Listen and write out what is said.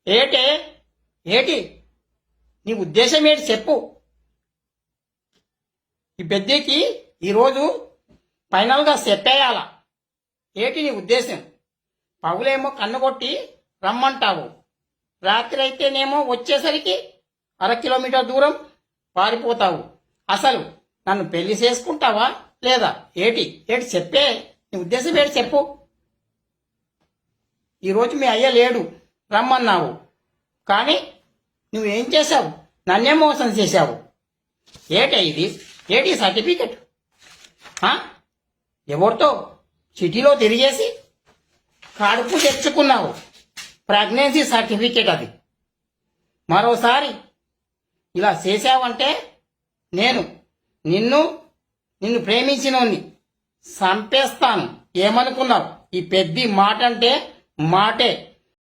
ఏటే ఏటి నీ ఉద్దేశం ఏంటి చెప్పు. ఈ పెద్దకి ఈరోజు ఫైనల్గా చెప్పేయాల. ఏటి నీ ఉద్దేశం? పగులేమో కన్ను కొట్టి రమ్మంటావు, రాత్రి అయితేనేమో వచ్చేసరికి 1/2 కిలోమీటర్ దూరం పారిపోతావు. అసలు నన్ను పెళ్లి చేసుకుంటావా లేదా? ఏటి ఏటి చెప్పే, నీ ఉద్దేశం ఏంటి చెప్పు. ఈరోజు మీ అయ్య లేడు, రమ్మన్నావు, కానీ నువ్వేం చేశావు? నన్నే మోసం చేశావు. ఏటే ఇది? ఏటి సర్టిఫికెట్? ఎవరితో సిటీలో తిరిగేసి కడుపు తెచ్చుకున్నావు? ప్రెగ్నెన్సీ సర్టిఫికెట్ అది. మరోసారి ఇలా చేశావంటే నేను నిన్ను ప్రేమించినోన్ని చంపేస్తాను. ఏమనుకున్నావు? ఈ పెద్ద మాట అంటే మాటే.